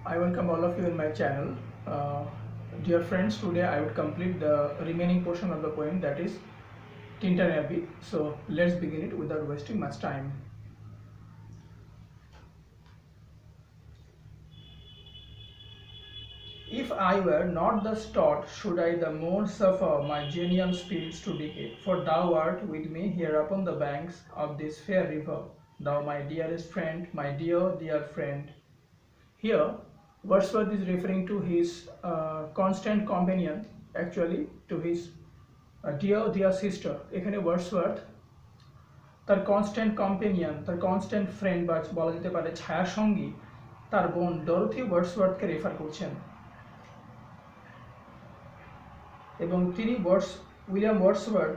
I welcome all of you in my channel. Dear friends, today I would complete the remaining portion of the poem, that is Tintin Abbey. So let's begin it without wasting much time. If I were not thus taught, should I the more suffer my genuine spirits to decay? For thou art with me here upon the banks of this fair river, thou my dearest friend, my dear, dear friend. Here, Wordsworth is referring to his constant companion, actually, to his dear, dear sister. এখানে Wordsworth তার constant companion, তার constant friend বা বলা যেতে পারে ছায়া সঙ্গী, তার বোন ডরোথি ওয়ার্ডসওয়ার্থকে রেফার করছেন। এবং তিনি উইলিয়াম ওয়ার্ডসওয়ার্থ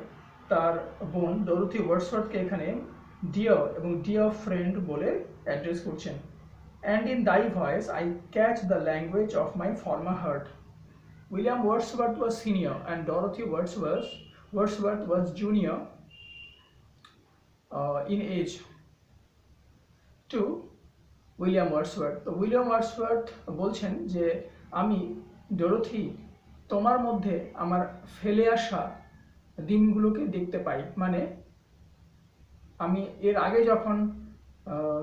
তার বোন ডরোথি ওয়ার্ডসওয়ার্থকে এখানে ডিয়ার এবং ডিয়ার ফ্রেন্ড বলে অ্যাড্রেস করছেন। And in thy voice I catch the language of my former heart. William Wordsworth was senior and Dorothy Wordsworth was junior in age to William Wordsworth. তো William Wordsworth বলছেন যে আমি Dorothy তোমার মধ্যে আমার ফেলে আসা দিনগুলোকে দেখতে পাই। মানে আমি এর আগে যখন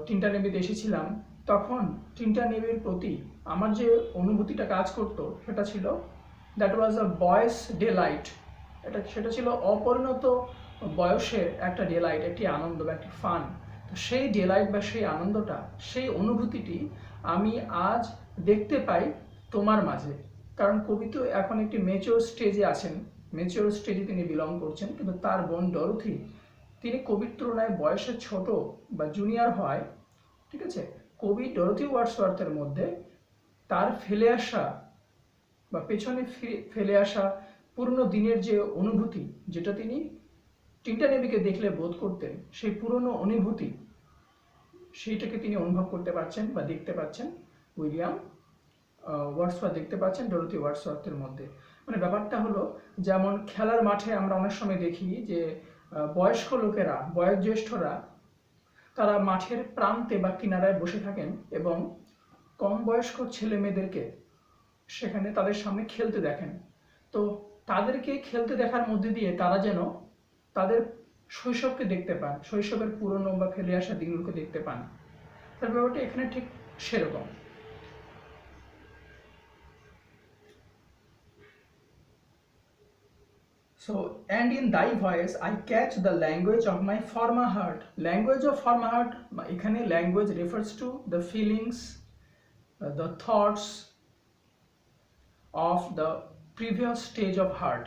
টিনটিন অ্যাবিতে এসেছিলাম তখন টিনটিন অ্যাবির প্রতি আমার যে অনুভূতিটা কাজ করতো সেটা ছিল দ্যাট ওয়াজ আ বয়েস ডেলাইট। সেটা ছিল অপরিণত বয়সের একটা ডেলাইট, একটি আনন্দ বা একটি ফান। তো সেই ডেলাইট বা সেই আনন্দটা, সেই অনুভূতিটি আমি আজ দেখতে পাই তোমার মাঝে। কারণ কবি তো এখন একটি মেচিওর স্টেজে আছেন, মেচিওর স্টেজে তিনি বিলং করছেন, কিন্তু তার বোন ডরোথি তিনি কবির তুলনায় বয়সে ছোট বা জুনিয়র হয়, ঠিক আছে। কবি ডরোথি ওয়ার্ডসওয়ার্থের মধ্যে তার ফেলে আসা বা পেছনে ফেলে আসা পুরনো দিনের যে অনুভূতি, যেটা তিনি টিনটিন অ্যাবিকে দেখলে বোধ করতেন, সেই পুরনো অনুভূতি সেইটাকে তিনি অনুভব করতে পারছেন বা দেখতে পাচ্ছেন উইলিয়াম ওয়ার্ডসওয়ার্থ দেখতে পাচ্ছেন ডরোথি ওয়ার্ডসওয়ার্থের মধ্যে। মানে ব্যাপারটা হলো, যেমন খেলার মাঠে আমরা অনেক সময় দেখি যে বয়স্ক লোকেরা, বয়োজ্যেষ্ঠরা তারা মাঠের প্রান্তে বা কিনারায় বসে থাকেন এবং কম বয়স্ক ছেলে মেয়েদেরকে সেখানে তাদের সামনে খেলতে দেখেন। তো তাদেরকে খেলতে দেখার মধ্যে দিয়ে তারা যেন তাদের শৈশবকে দেখতে পান, শৈশবের পুরনো বা ফেলে আসা দিনগুলোকে দেখতে পান। তার ব্যাপারটা এখানে ঠিক সেরকম। So, and in thy voice I catch the language of my former heart. Language of former heart, এখানে language refers to the feelings, the thoughts of the previous stage of heart,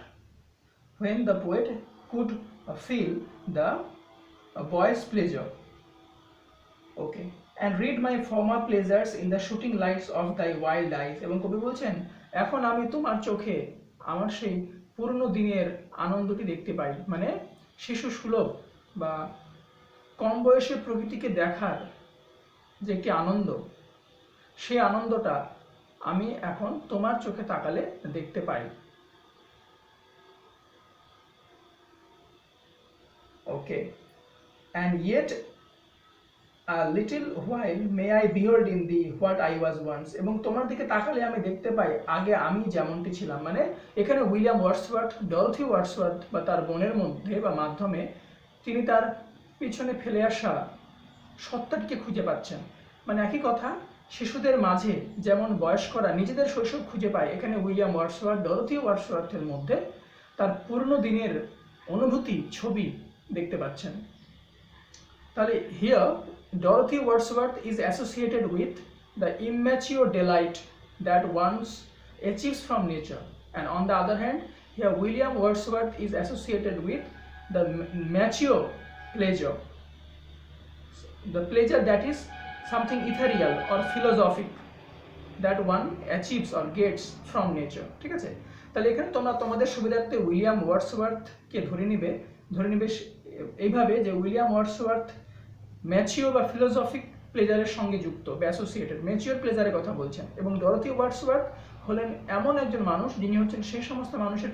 when the poet could feel the boy's pleasure. Okay, and read my former pleasures in the shooting lights of thy wild eyes. এবং কবি বলছেন এখন আমি তোমার চোখে আমার সেই পুরনো দিনের আনন্দটি দেখতে পাই। মানে শিশু সুলভ বা কম বয়সে প্রকৃতিকে দেখার যে একটি আনন্দ, সেই আনন্দটা আমি এখন তোমার চোখে তাকালে দেখতে পাই। ওকে, and yet a little while may I behold in thee what I was once. এবং তোমার দিকে তাকালে আমি দেখতে পাই আগে আমি যেমনটি ছিলাম। মানে এখানে উইলিয়াম ওয়ার্ডসওয়ার্থ ডরোথি ওয়ার্ডসওয়ার্থ বা তার বোনের মধ্যে বা মাধ্যমে তিনি তার পিছনে ফেলে আসা সত্তাটিকে খুঁজে পাচ্ছেন। মানে একই কথা, শিশুদের মাঝে যেমন বয়স্করা নিজেদের শৈশব খুঁজে পায়, এখানে উইলিয়াম ওয়ার্ডসওয়ার্থ ডরোথি ওয়ার্ডসওয়ার্থের মধ্যে তার পুরনো দিনের অনুভূতি, ছবি দেখতে পাচ্ছেন। তাহলে here Dorothy Wordsworth is associated with the immature delight that one achieves from nature, and on the other hand, here William Wordsworth is associated with the mature pleasure, the pleasure that is something ethereal or philosophic that one achieves or gets from nature. ঠিক আছে, তাহলে এখানে তোমরা তোমাদের সুবিধার্থে William ওয়ার্ডসওয়ার্থকে ধরে নিবে এইভাবে যে উইলিয়াম ওয়ার্ডসওয়ার্থ ম্যাচিওর বা ফিলোসফিক প্লেজারের সঙ্গে যুক্ত বা অ্যাসোসিয়েটেড, ম্যাচিওর প্লেজারের কথা বলছেন। এবং ডরোথি ওয়ার্ডসওয়ার্থ হলেন এমন একজন মানুষ যিনি হচ্ছেন সেই সমস্ত মানুষের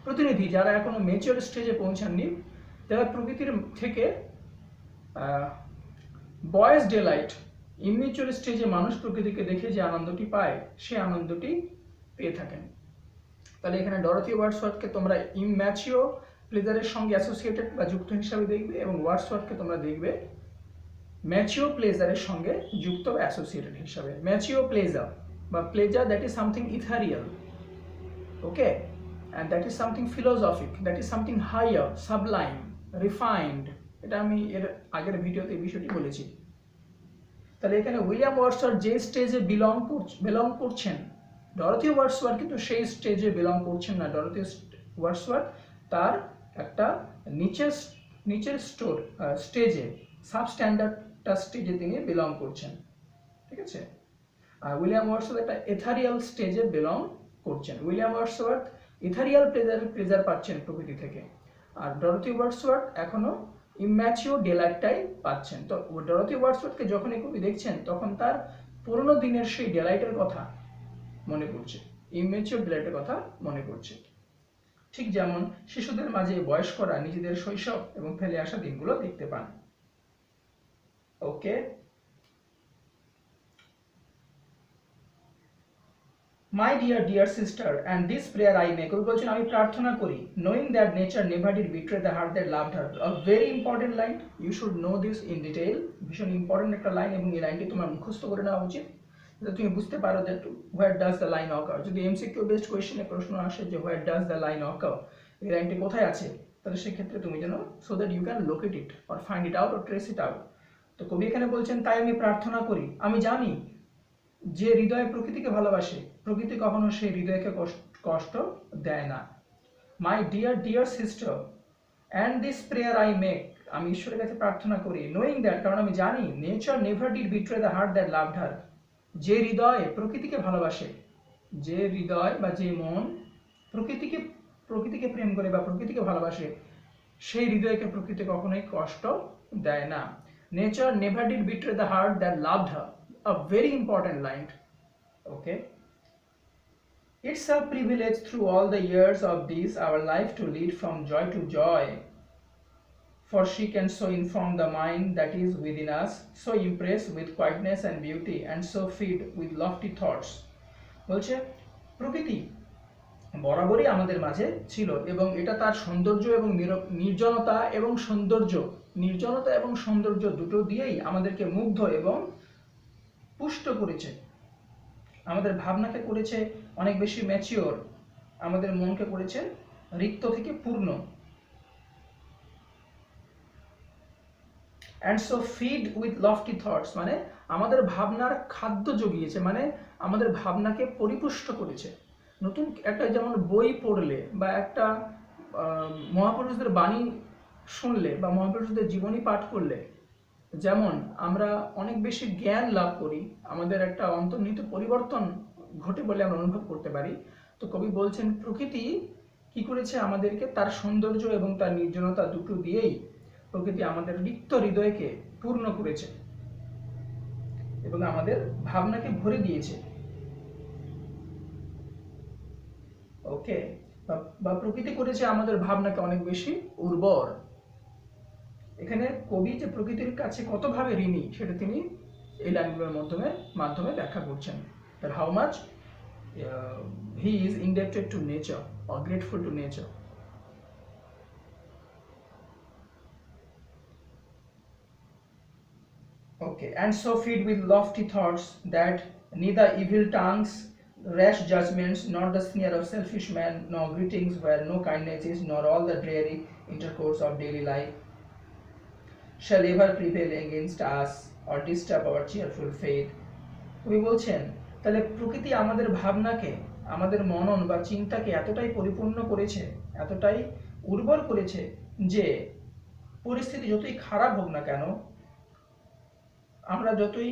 প্রতিনিধি যারা এখনো ম্যাচিওর স্টেজে পৌঁছাননি, যারা প্রকৃতির থেকে বয়েস ডেলাইট ইমেচিওর স্টেজে মানুষ প্রকৃতিকে দেখে যে আনন্দটি পায় সে আনন্দটি পেয়ে থাকেন। তাহলে এখানে ডরোথি ওয়ার্ডসওয়ার্থকে তোমরা ইম্যাচিওর প্লেজারের সঙ্গে অ্যাসোসিয়েটেড বা যুক্ত হিসাবে দেখবে, এবং ওয়ার্ডসওয়ার্থকে তোমরা দেখবে ম্যাচিওর প্লেজারের সঙ্গে যুক্ত বা অ্যাসোসিয়েটেড হিসাবে। ম্যাচিওর প্লেজার বা pleasure that is something ethereal, okay, and that is something philosophic, that is something higher, sublime, refined. এটা আমি এর আগের ভিডিওতে এই বিষয়টি বলেছি। তাহলে এখানে উইলিয়াম ওয়ার্ডসওয়ার্থ যে স্টেজে বিলং করছেন, ডরোথি ওয়ার্ডসওয়ার্থ কিন্তু সেই স্টেজে বিলং করছেন না। ডরোথি ওয়ার্ডসওয়ার্থ তার একটা নিচের স্টেজে, সাবস্ট্যান্ডার্ড স্টেজে তিনি বিলং করছেন, ঠিক আছে। আর উইলিয়াম ওয়ার্ডসওয়ার্থ একটা এথারিয়াল স্টেজে বিলং করছেন। উইলিয়াম ওয়ার্ডসওয়ার্থ ইথারিয়াল প্লেজার পাচ্ছেন প্রকৃতি থেকে, আর ডরোথি ওয়ার্ডসওয়ার্থ এখনো ইম্যাচিওর ডেলাইটটাই পাচ্ছেন। তো ডরোথি ওয়ার্ডসওয়ার্থকে যখন এই কবি দেখছেন তখন তার পুরনো দিনের সেই ডেলাইটের কথা মনে পড়ছে, ইম্যাচিওর ডেলাইটের কথা মনে পড়ছে। ঠিক যেমন শিশুদের মাঝে বয়স্করা নিজেদের শৈশব এবং ফেলে আসা দিনগুলো দেখতে পান। ওকে, My dear sister, and this prayer I make, কবি বলছেন আমি প্রার্থনা করি, knowing that nature never did betray the heart that loved her. A very important line, you should know this in detail. ভীষণ ইম্পর্টেন্ট একটা লাইন, এবং এই লাইনটি তোমার মুখস্থ করে নেওয়া উচিত যাতে তুমি বুঝতে পারো that where does the line occur. যদি এমসিকিউ বেসড কোয়েশ্চেনে প্রশ্ন আসে যে where does the line occur, এই লাইনটি কোথায় আছে, তাহলে সেক্ষেত্রে তুমি যেন so that you can locate it or find it out or trace it out. তো কবি এখানে বলছেন তাই আমি প্রার্থনা করি, আমি জানি যে হৃদয় প্রকৃতিকে ভালোবাসে প্রকৃতি কখনো সেই হৃদয়কে কষ্ট দেয় না। My dear sister, and this prayer I make, আমি ঈশ্বরের কাছে প্রার্থনা করি, নোয়িং দ্যাট, কারণ আমি জানি nature never did betray the heart that loved her, যে হৃদয় প্রকৃতিকে ভালোবাসে, যে হৃদয় বা যে মন প্রকৃতিকে প্রেম করে বা প্রকৃতিকে ভালোবাসে সেই হৃদয়কে প্রকৃতি কখনোই কষ্ট দেয় না। Nature never did betray the heart that loved her, a very important line, okay. It's a privilege through all the years of this our life to lead from joy to joy, for she can so inform the mind that is within us, so impress with quietness and beauty, and so feed with lofty thoughts. বলছে প্রকৃতি বরাবরই আমাদের মাঝে ছিল, এবং এটা তার সৌন্দর্য এবং নির্জনতা এবং সৌন্দর্য দুটো দিয়েই আমাদেরকে মুগ্ধ এবং পুষ্ট করেছে, আমাদের ভাবনাকে করেছে অনেক বেশি ম্যাচিওর, আমাদের মনকে করেছে রিক্ত থেকে পূর্ণ। and so feed with lofty thoughts, মানে আমাদের ভাবনার খাদ্য জুগিয়েছে, মানে আমাদের ভাবনাকে পরিপুষ্ট করেছে। নতুন একটা যেমন বই পড়লে বা একটা মহাপুরুষদের বাণী শুনলে বা মহাপুরুষদের জীবনী পাঠ করলে যেমন আমরা অনেক বেশি জ্ঞান লাভ করি, আমাদের একটা অন্তর্নিহিত পরিবর্তন ঘটে বলে আমরা অনুভব করতে পারি। তো কবি বলছেন প্রকৃতি কি করেছে, আমাদেরকে তার সৌন্দর্য এবং তার নির্জনতা দুটো দিয়েই প্রকৃতি আমাদের রিক্ত হৃদয়কে পূর্ণ করেছে এবং আমাদের ভাবনাকে ভরে দিয়েছে। ওকে, বা প্রকৃতি করেছে আমাদের ভাবনাকে অনেক বেশি উর্বর। এখানে কবি যে প্রকৃতির কাছে কতভাবে ঋণী সেটা তিনি এই লাইনগুলোর মাধ্যমে ব্যাখ্যা করছেন, that how much he is indebted to nature or grateful to nature. Okay, and so feed with lofty thoughts that neither evil tongues, rash judgments, nor the sneer of selfish man, nor greetings where no kindness is, nor all the dreary intercourse of daily life shall ever prevail against us or disturb our cheerful faith. কবি বলছেন তাহলে প্রকৃতি আমাদের ভাবনাকে, আমাদের মনন বা চিন্তাকে এতটাই পরিপূর্ণ করেছে, এতটাই উর্বর করেছে যে পরিস্থিতি যতই খারাপ হোক না কেন, আমরা যতই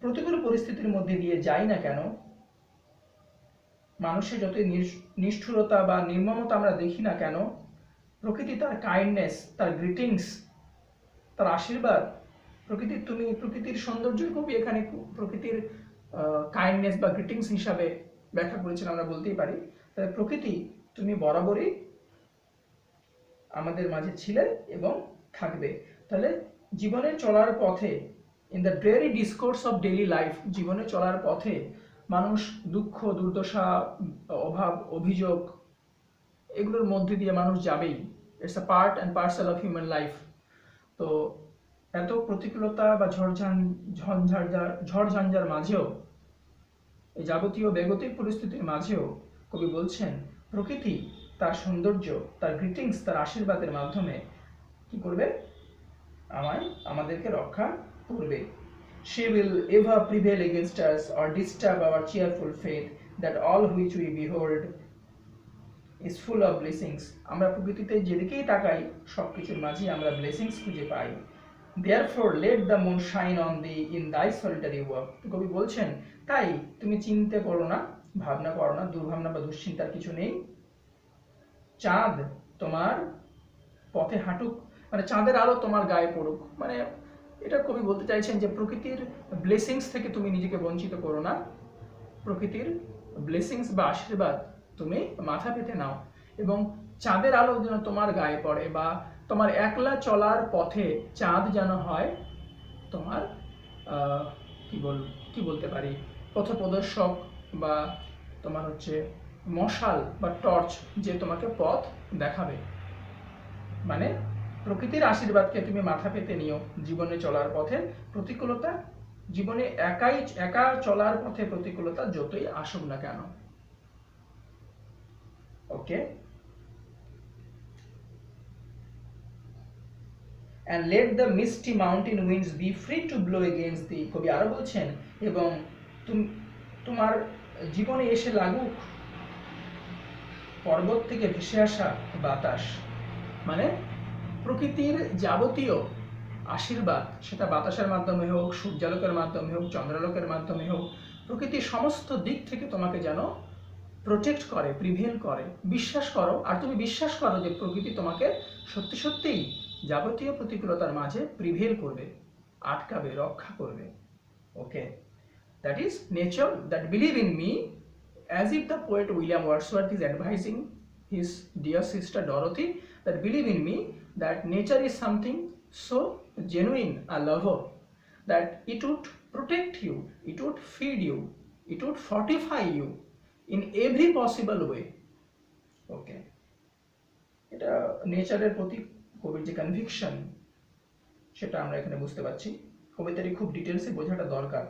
প্রতিকূল পরিস্থিতির মধ্যে দিয়ে যাই না কেন, মানুষের যতই নিষ্ঠুরতা বা নির্মমতা আমরা দেখি না কেন, প্রকৃতি তার কাইন্ডনেস, তার গ্রিটিংস, তার আশীর্বাদ, প্রকৃতির সৌন্দর্যের কবি এখানে প্রকৃতির কাইন্ডনেস বা গ্রিটিংস হিসাবে ব্যাখ্যা করেছেন আমরা বলতেই পারি। তাহলে প্রকৃতি তুমি বরাবরই আমাদের মাঝে ছিলে এবং থাকবে। তাহলে জীবনের চলার পথে in the ড্রেয়ারি discourse of daily life, জীবনে চলার পথে মানুষ দুঃখ, দুর্দশা, অভাব, অভিযোগ এগুলোর মধ্যে দিয়ে মানুষ যাবেই। It's a part and parcel of human life. তো এত প্রতিকূলতা বা ঝড়ঝঞ্ঝার মাঝেও, এই যাবতীয় বেগতিক পরিস্থিতির মাঝেও কবি বলছেন প্রকৃতি তার সৌন্দর্য, তার গ্রিটিংস, তার আশীর্বাদের মাধ্যমে কি করবে? আমাদেরকে রক্ষা করবে। She will ever prevail against us or disturb our cheerful faith that all which we behold is full of blessings. আমরা প্রকৃতিতে যেদিকেই তাকাই সবকিছুর মাঝে আমরা ব্লেসিংস খুঁজে পাই। Therefore let the moon shine on thee in thy solitary walk. কবি বলছেন তাই তুমি চিন্তা করো না, ভাবনা করো না, দুর্ভাবনা বা দুশ্চিন্তার কিছু নেই। চাঁদ তোমার পথে হাঁটুক, মানে চাঁদের আলো তোমার গায়ে পড়ুক। মানে এটা কবি বলতে চাইছেন যে প্রকৃতির ব্লেসিংস থেকে তুমি নিজেকে বঞ্চিত করো না, প্রকৃতির ব্লেসিংস বা আশীর্বাদ তুমি মাথা পেতে নাও, এবং চাঁদের আলো যেন তোমার গায়ে পড়ে, বা তোমার একলা চলার পথে চাঁদ যেন হয় তোমার কি বলতে পারি, পথপ্রদর্শক, বা তোমার হচ্ছে মশাল বা টর্চ, যে তোমাকে পথ দেখাবে। মানে প্রকৃতির আশীর্বাদকে তুমি মাথা পেতে নিও জীবনে চলার পথে। প্রতিকূলতা জীবনে একা চলার পথে প্রতিকূলতা যতই আসুক না কেন। ওকে, and let the misty mountain winds be free to blow against thee. কবি আরো বলছেন এবং তোমার জীবনে এসে লাগুক পর্বত থেকে ভেসে আসা বাতাস। মানে প্রকৃতির যাবতীয় আশীর্বাদ, সেটা বাতাসের মাধ্যমে হোক, সূর্যালোকের মাধ্যমে হোক, চন্দ্রালোকের মাধ্যমে হোক, প্রকৃতির সমস্ত দিক থেকে তোমাকে যেন প্রোটেক্ট করে, প্রিভেল করে। বিশ্বাস করো, আর তুমি বিশ্বাস করো যে প্রকৃতি তোমাকে সত্যি সত্যিই যাবতীয় প্রতিকূলতার মাঝে প্রিভেল করবে, আটকাবে, রক্ষা করবে। Okay, that is nature that believe in me, as if the poet William Wordsworth is advising his dear sister Dorothy that believe in me, that nature is something so genuine, a lover, that it would protect you, it would feed you, it would fortify you in every possible way. Okay, এটা নেচারের প্রতি কবির যে conviction সেটা আমরা এখানে বুঝতে পারছি। কবিতাটি খুব ডিটেলসে বোঝাটা দরকার।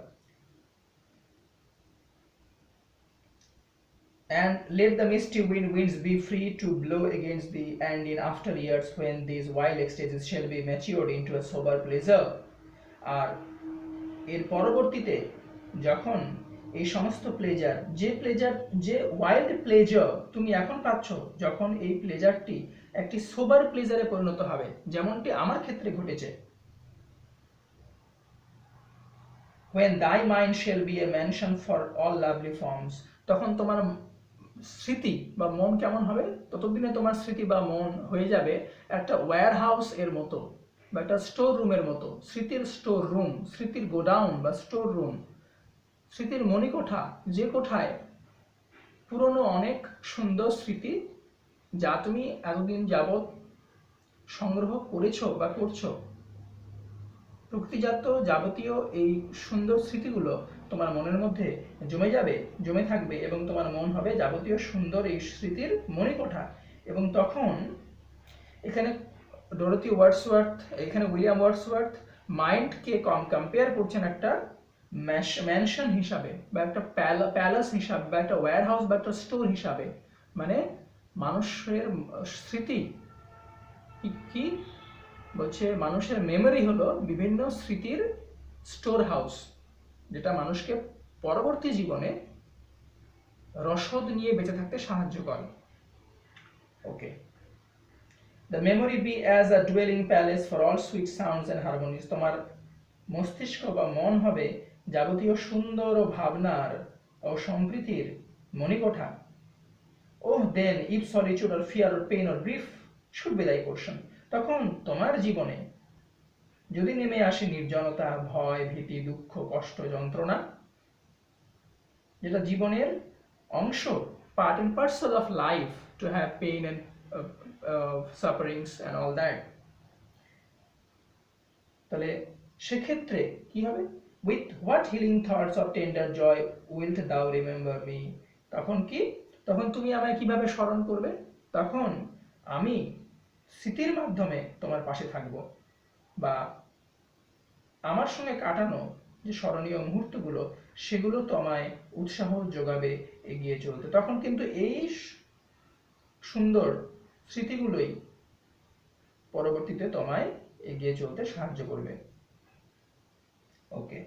And let the misty winds be free to blow against thee, and in after years when these wild ecstasies shall be matured into a sober pleasure, আর এর পরবর্তীতে যখন এই সমস্ত প্লেজার, যে ওয়াইল্ড প্লেজার তুমি এখন পাচ্ছ, যখন এই প্লেজারটি একটি সোবার প্লেজারে পরিণত হবে, যেমনটি আমার ক্ষেত্রে ঘটেছে। when thy mind shall be a mansion for all lovely forms, তখন তোমার স্মৃতি বা মন কেমন হবে? ততদিনে তোমার স্মৃতি বা মন হয়ে যাবে একটা ওয়্যার হাউস এর মতো, বা একটা স্টোর রুমের মতো। স্মৃতির স্টোর রুম, স্মৃতির গোডাউন বা স্টোর রুম, স্মৃতির মণিকোঠা, যে কোঠায় পুরনো অনেক সুন্দর স্মৃতি যা তুমি এতদিন যাবৎ সংগ্রহ করেছো বা করছো, প্রকৃতিজাত যাবতীয় এই সুন্দর স্মৃতিগুলো তোমার মনের মধ্যে জমে থাকবে, এবং তোমার মন হবে যাবতীয় সুন্দর এই স্মৃতির মণিকোঠা। এবং তখন এখানে ডরোথি ওয়ার্ডসওয়ার্থ, এখানে উইলিয়াম ওয়ার্ডসওয়ার্থ মাইন্ডকে কম্পেয়ার করছেন একটা ম্যানশন হিসাবে, বা একটা প্যালেস হিসাবে, বা একটা ওয়্যার হাউস বা একটা স্টোর হিসাবে। মানে মানুষের স্মৃতি কি বলছে, মানুষের মেমোরি হলো বিভিন্ন স্মৃতির স্টোর হাউস, যেটা মানুষকে পরবর্তী জীবনে রসদ নিয়ে বেঁচে থাকতে সাহায্য করে। ওকে, the memory be as a dwelling palace for all sweet sounds and harmonies. তোমার মস্তিষ্ক বা মন হবে যাবতীয় সুন্দর ও ভাবনার ও সম্প্রীতির মণিকোঠা। Oh then if solitude or fear or pain or grief should be thy portion, তখন তোমার জীবনে যদি নেমে আসে নির্জনতা, ভয়, ভীতি, দুঃখ, কষ্ট, যন্ত্রণা, যেটা জীবনের অংশ, part and parcel of life, to have pain and sufferings and all that. তাহলে সেক্ষেত্রে কি হবে? With what healing thoughts of tender joy wilt thou remember me. তখন কি? তখন তুমি আমায় কিভাবে স্মরণ করবে? তখন আমি স্মৃতির মাধ্যমে তোমার পাশে থাকব, বা আমার সঙ্গে কাটানো যে স্মরণীয় মুহূর্তগুলো সেগুলো তোমায় উৎসাহ যোগাবে এগিয়ে চলতে। তখন কিন্তু এই সুন্দর স্মৃতিগুলোই পরবর্তীতে তোমায় এগিয়ে চলতে সাহায্য করবে। ওকে,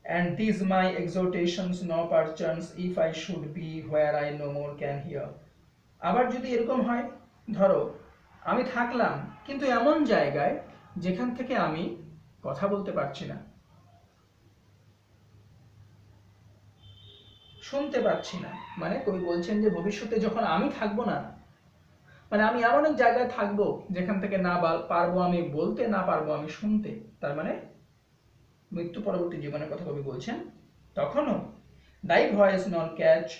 and these my exhortations no perchance if I should be where I no more can hear। আবার যদি এরকম হয়, ধরো আমি থাকলাম কিন্তু এমন জায়গায় যেখান থেকে আমি কথা বলতে পারছি না, শুনতে পাচ্ছি না, মানে কবি বলছেন যে ভবিষ্যতে যখন আমি থাকবো না, মানে আমি এমন এক জায়গায় থাকবো যেখান থেকে না পারবো আমি বলতে, না পারবো আমি শুনতে, তার মানে মৃত্যু পরবর্তী জীবনের কথা কবি বলছেন, তখনও thy voice nor catch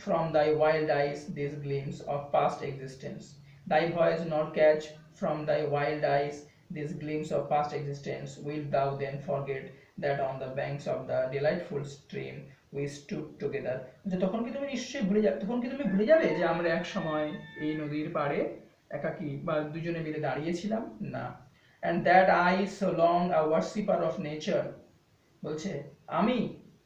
from thy wild eyes these gleams of past existence। thy voice nor catch from thy wild eyes these gleams of past existence, wilt thou then forget that on the banks of the delightful stream we stood together। যে তখন কি তুমি নিশ্চয়ই ভুলে যাবে, তখন কি তুমি ভুলে যাবে যে আমরা এক সময় এই নদীর পাড়ে একাকী বা দুজনে মিলে দাঁড়িয়েছিলাম? না। and that I so long a worshipper of nature, বলছে আমি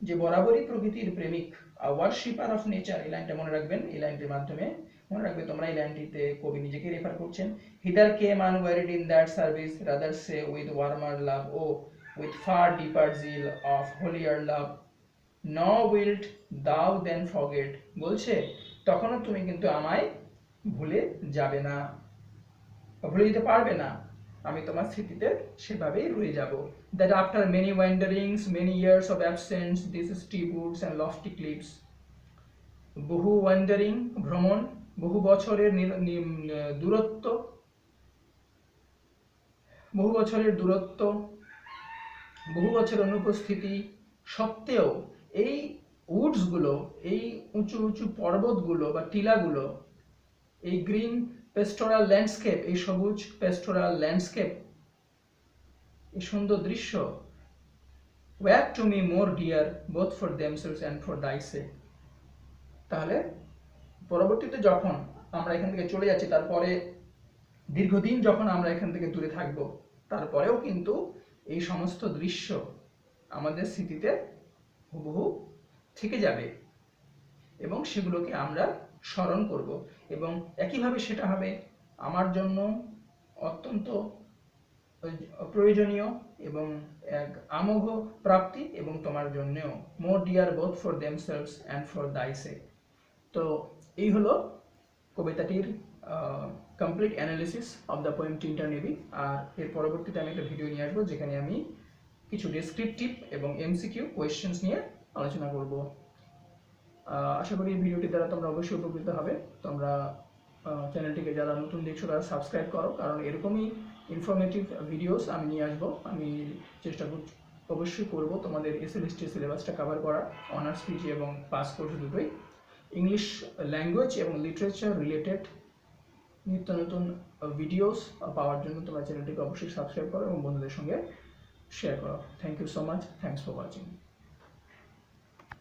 যে বরাবরই প্রকৃতির প্রেমিক, a worshipper of nature, এই লাইনটা মনে রাখবেন, এই লাইনটির মাধ্যমে মনে রাখবে তোমরা এই লাইনটিতে কবি নিজেকে রেফার করছেন। hither came unwearied in that service, rather say with warmer love, oh with far deeper zeal of holier love, nor wilt thou then forget। বলছে তখনও তুমি কিন্তু আমায় ভুলে যাবে না, ভুলে যেতে পারবে না, আমি তোমার স্মৃতিতে সেভাবেই রয়ে যাব। that after many wanderings, many years of absence, these steep woods and lofty cliffs, বহু ওয়ান্ডারিং ভ্রমণ, বহু বছরের দূরত্ব, বহু বছরের দূরত্ব, বহু বছরের অনুপস্থিতি সত্ত্বেও এই উডসগুলো, এই উঁচু উঁচু পর্বতগুলো বা টিলাগুলো, এই গ্রিন পেস্টোরাল ল্যান্ডস্কেপ, এই সবুজ পেস্টোরাল ল্যান্ডস্কেপ, এই সুন্দর দৃশ্য, were to me more dear both for themselves and for thy sake। তাহলে পরবর্তীতে যখন আমরা এখান থেকে চলে যাচ্ছি, তারপরে দীর্ঘদিন যখন আমরা এখান থেকে দূরে থাকব, তারপরেও কিন্তু এই সমস্ত দৃশ্য আমাদের স্মৃতিতে হুবহু থেকে যাবে এবং সেগুলোকে আমরা স্মরণ করব, এবং একইভাবে সেটা হবে আমার জন্য অত্যন্ত প্রয়োজনীয় এবং এক আমোঘ প্রাপ্তি, এবং তোমার জন্যও more dear both for themselves and for thy sake. তো এই হলো কবিতাটির complete analysis of the poem Tintern Abbey. আর এর পরবর্তীতে আমি একটা ভিডিও নিয়ে আসবো যেখানে আমি কিছু ডেসক্রিপটিভ এবং এমসিকিউ কোয়েশ্চেন্স নিয়ে আলোচনা করব। আশা করি এই ভিডিওটি দ্বারা তোমরা অবশ্যই উপকৃত হবে। তোমরা চ্যানেলটিকে যারা নতুন দেখছো তারা সাবস্ক্রাইব করো, কারণ এরকমই ইনফরমেটিভ ভিডিওস আমি নিয়ে আসবো। আমি চেষ্টা অবশ্যই করব তোমাদের এসএলএসটি সিলেবাসটা কভার করা, অনার্স পিজি এবং পাস কোর্স দুটোই। ইংলিশ ল্যাঙ্গুয়েজ এবং লিটারেচার রিলেটেড নিত্য নতুন ভিডিওস পাওয়ার জন্য তোমরা চ্যানেলটিকে অবশ্যই সাবস্ক্রাইব করো এবং বন্ধুদের সঙ্গে শেয়ার করো। Thank you so much, thanks for watching.